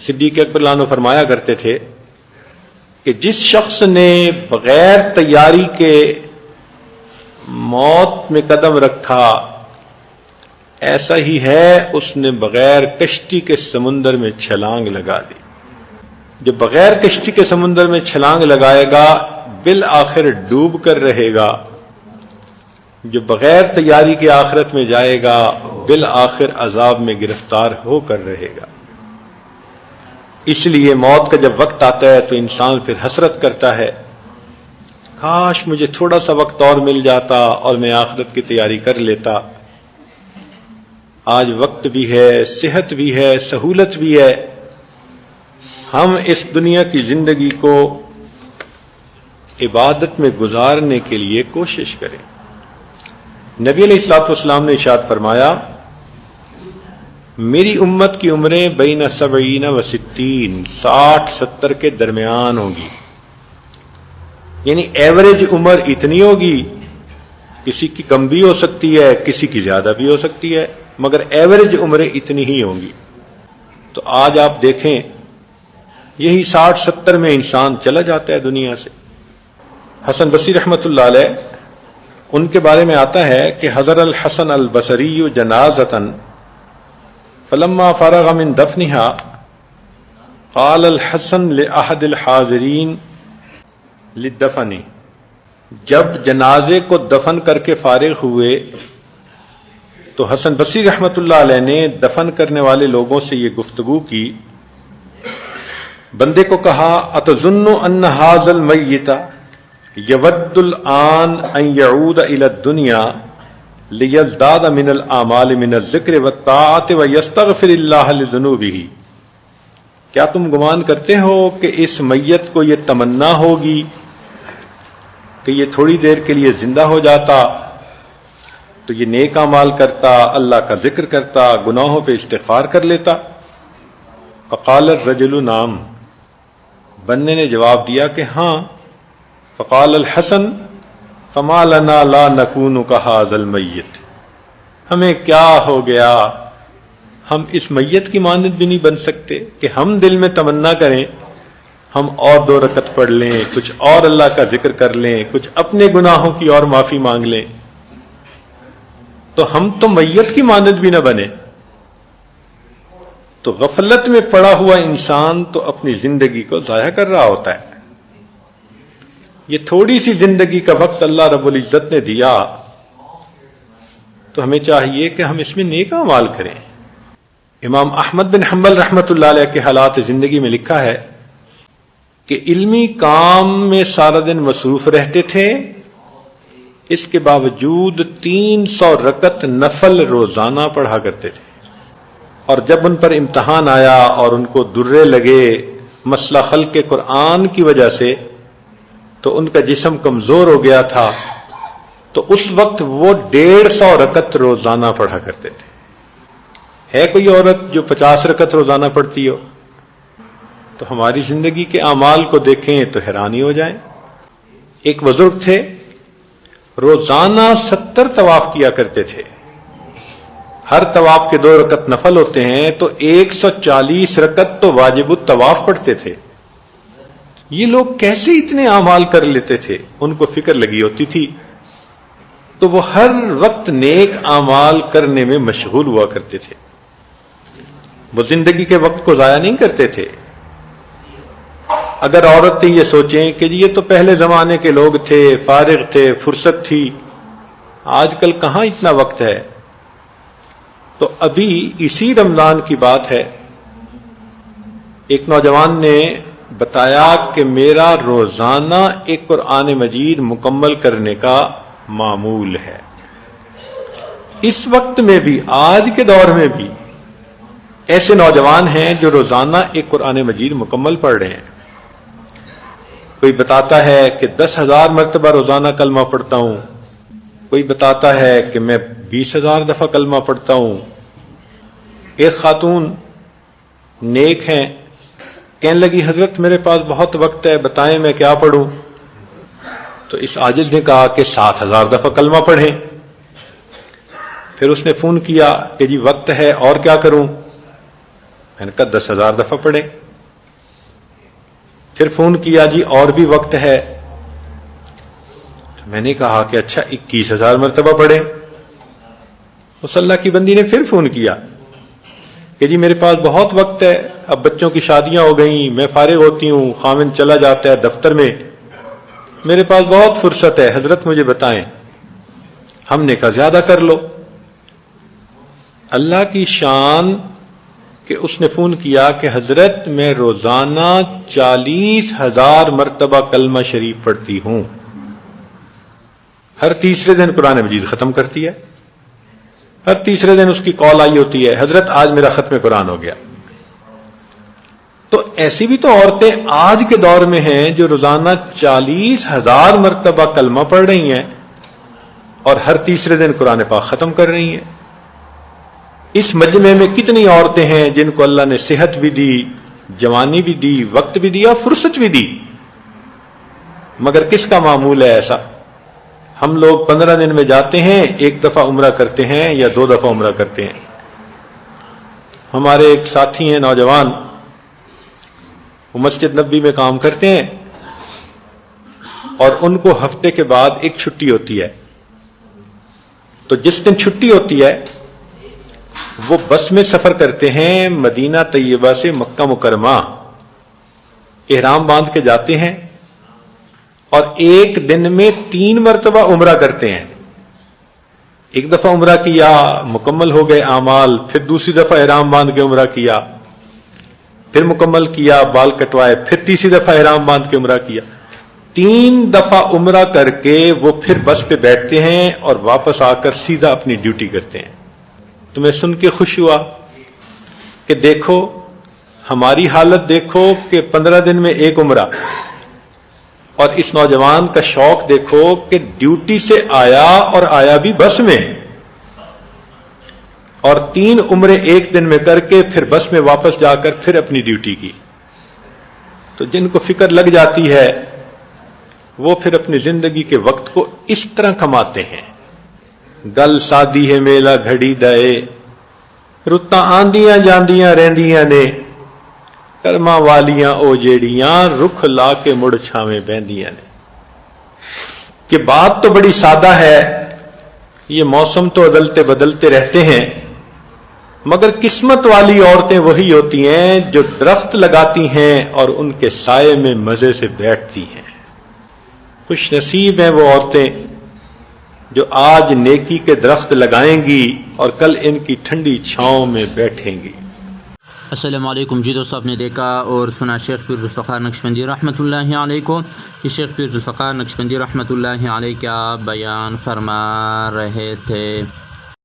صدیق اکبر رضی اللہ عنہ فرمایا کرتے تھے کہ جس شخص نے بغیر تیاری کے موت میں قدم رکھا ایسا ہی ہے اس نے بغیر کشتی کے سمندر میں چھلانگ لگا دی. جو بغیر کشتی کے سمندر میں چھلانگ لگائے گا بالآخر ڈوب کر رہے گا. جو بغیر تیاری کے آخرت میں جائے گا بالآخر عذاب میں گرفتار ہو کر رہے گا. اس لیے موت کا جب وقت آتا ہے تو انسان پھر حسرت کرتا ہے کاش مجھے تھوڑا سا وقت اور مل جاتا اور میں آخرت کی تیاری کر لیتا. آج وقت بھی ہے، صحت بھی ہے، سہولت بھی ہے. ہم اس دنیا کی زندگی کو عبادت میں گزارنے کے لیے کوشش کریں. نبی علیہ الصلوۃ والسلام نے ارشاد فرمایا میری امت کی عمریں بین 70 و 60 60-70 کے درمیان ہوں گی. یعنی ایوریج عمر اتنی ہوگی، کسی کی کم بھی ہو سکتی ہے، کسی کی زیادہ بھی ہو سکتی ہے، مگر ایوریج عمریں اتنی ہی ہوں گی. تو آج آپ دیکھیں یہی 60-70 میں انسان چلا جاتا ہے دنیا سے. حسن بصری رحمۃ اللہ علیہ ان کے بارے میں آتا ہے کہ حضر الحسن البصری جنازۃً فلما فرغ من دفنها قال الحسن لأحد الحاضرین للدفن. جب جنازے کو دفن کر کے فارغ ہوئے تو حسن بصری رحمۃ اللہ علیہ نے دفن کرنے والے لوگوں سے یہ گفتگو کی. بندے کو کہا اتظن ان هذا المیت یود الآن ان یعود الى الدنیا لیزداد من الاعمال من الذکر والطاعت ویستغفر اللہ لذنوبہ. کیا تم گمان کرتے ہو کہ اس میت کو یہ تمنا ہوگی کہ یہ تھوڑی دیر کے لیے زندہ ہو جاتا تو یہ نیک اعمال کرتا، اللہ کا ذکر کرتا، گناہوں پہ استغفار کر لیتا؟ فقال الرجل نعم. بندے نے جواب دیا کہ ہاں. فقال الحسن فما لنا لا نکون کہذا المیت. ہمیں کیا ہو گیا، ہم اس میت کی مانند بھی نہیں بن سکتے کہ ہم دل میں تمنا کریں ہم اور 2 رکعت پڑھ لیں، کچھ اور اللہ کا ذکر کر لیں، کچھ اپنے گناہوں کی اور معافی مانگ لیں. تو ہم تو میت کی مانند بھی نہ بنے. تو غفلت میں پڑا ہوا انسان تو اپنی زندگی کو ضائع کر رہا ہوتا ہے. یہ تھوڑی سی زندگی کا وقت اللہ رب العزت نے دیا تو ہمیں چاہیے کہ ہم اس میں نیک اعمال کریں. امام احمد بن حنبل رحمۃ اللہ علیہ کے حالات زندگی میں لکھا ہے کہ علمی کام میں سارا دن مصروف رہتے تھے، اس کے باوجود 300 رکعت نفل روزانہ پڑھا کرتے تھے. اور جب ان پر امتحان آیا اور ان کو درے لگے مسئلہ خلق قرآن کی وجہ سے تو ان کا جسم کمزور ہو گیا تھا، تو اس وقت وہ 150 رکعت روزانہ پڑھا کرتے تھے. ہے کوئی عورت جو 50 رکعت روزانہ پڑھتی ہو؟ تو ہماری زندگی کے اعمال کو دیکھیں تو حیرانی ہو جائیں. ایک بزرگ تھے روزانہ 70 طواف کیا کرتے تھے. ہر طواف کے 2 رکعت نفل ہوتے ہیں تو 140 رکعت تو واجب الطواف پڑھتے تھے. یہ لوگ کیسے اتنے اعمال کر لیتے تھے؟ ان کو فکر لگی ہوتی تھی تو وہ ہر وقت نیک اعمال کرنے میں مشغول ہوا کرتے تھے. وہ زندگی کے وقت کو ضائع نہیں کرتے تھے. اگر عورتیں یہ سوچیں کہ یہ تو پہلے زمانے کے لوگ تھے، فارغ تھے، فرصت تھی، آج کل کہاں اتنا وقت ہے. تو ابھی اسی رمضان کی بات ہے، ایک نوجوان نے بتایا کہ میرا روزانہ ایک قرآن مجید مکمل کرنے کا معمول ہے. اس وقت میں بھی، آج کے دور میں بھی ایسے نوجوان ہیں جو روزانہ ایک قرآن مجید مکمل پڑھ رہے ہیں. کوئی بتاتا ہے کہ 10,000 مرتبہ روزانہ کلمہ پڑھتا ہوں، کوئی بتاتا ہے کہ میں 20,000 دفعہ کلمہ پڑھتا ہوں. ایک خاتون نیک ہیں، کہنے لگی حضرت میرے پاس بہت وقت ہے، بتائیں میں کیا پڑھوں؟ تو اس عاجز نے کہا کہ 7,000 دفعہ کلمہ پڑھیں. پھر اس نے فون کیا کہ جی وقت ہے اور کیا کروں؟ میں نے کہا 10,000 دفعہ پڑھیں. پھر فون کیا جی اور بھی وقت ہے. میں نے کہا کہ اچھا 21,000 مرتبہ پڑھیں. اس اللہ کی بندی نے پھر فون کیا کہ جی میرے پاس بہت وقت ہے، اب بچوں کی شادیاں ہو گئیں، میں فارغ ہوتی ہوں، خامن چلا جاتا ہے دفتر میں، میرے پاس بہت فرصت ہے، حضرت مجھے بتائیں. ہم نے کہا زیادہ کر لو. اللہ کی شان کہ اس نے فون کیا کہ حضرت میں روزانہ 40,000 مرتبہ کلمہ شریف پڑھتی ہوں. ہر تیسرے دن قرآن مجید ختم کرتی ہے. ہر تیسرے دن اس کی کال آئی ہوتی ہے، حضرت آج میرا ختم قرآن ہو گیا. تو ایسی بھی تو عورتیں آج کے دور میں ہیں جو روزانہ 40,000 مرتبہ کلمہ پڑھ رہی ہیں اور ہر تیسرے دن قرآن پاک ختم کر رہی ہیں. اس مجمع میں کتنی عورتیں ہیں جن کو اللہ نے صحت بھی دی، جوانی بھی دی، وقت بھی دیا، فرصت بھی دی، مگر کس کا معمول ہے ایسا؟ ہم لوگ 15 دن میں جاتے ہیں، ایک دفعہ عمرہ کرتے ہیں یا 2 دفعہ عمرہ کرتے ہیں. ہمارے ایک ساتھی ہیں نوجوان، وہ مسجد نبوی میں کام کرتے ہیں اور ان کو ہفتے کے بعد ایک چھٹی ہوتی ہے. تو جس دن چھٹی ہوتی ہے وہ بس میں سفر کرتے ہیں مدینہ طیبہ سے مکہ مکرمہ، احرام باندھ کے جاتے ہیں اور ایک دن میں 3 مرتبہ عمرہ کرتے ہیں. ایک دفعہ عمرہ کیا، مکمل ہو گئے اعمال، پھر دوسری دفعہ احرام باندھ کے عمرہ کیا، پھر مکمل کیا، بال کٹوائے، پھر تیسری دفعہ احرام باندھ کے عمرہ کیا. 3 دفعہ عمرہ کر کے وہ پھر بس پہ بیٹھتے ہیں اور واپس آ کر سیدھا اپنی ڈیوٹی کرتے ہیں. تمہیں سن کے خوش ہوا کہ دیکھو ہماری حالت، دیکھو کہ 15 دن میں ایک عمرہ، اور اس نوجوان کا شوق دیکھو کہ ڈیوٹی سے آیا اور آیا بھی بس میں، اور 3 عمرے ایک دن میں کر کے پھر بس میں واپس جا کر پھر اپنی ڈیوٹی کی. تو جن کو فکر لگ جاتی ہے وہ پھر اپنی زندگی کے وقت کو اس طرح کماتے ہیں. گل سادی ہے میلا گھڑی دے، رتاں آندیاں جاندیاں رہندیاں نے، کرما والیاں او جیڑیاں رکھ لا کے مڑ چھاویں بہندیاں نے. کہ بات تو بڑی سادہ ہے، یہ موسم تو بدلتے بدلتے رہتے ہیں، مگر قسمت والی عورتیں وہی ہوتی ہیں جو درخت لگاتی ہیں اور ان کے سائے میں مزے سے بیٹھتی ہیں. خوش نصیب ہیں وہ عورتیں جو آج نیکی کے درخت لگائیں گی اور کل ان کی ٹھنڈی چھاؤں میں بیٹھیں گی. السلام علیکم. جی دوستو، آپ نے دیکھا اور سنا شیخ پیر ذوالفقار نقشبندی رحمۃ اللہ علیہ کو کہ شیخ پیر ذوالفقار نقشبندی رحمۃ اللہ علیہ کیا بیان فرما رہے تھے.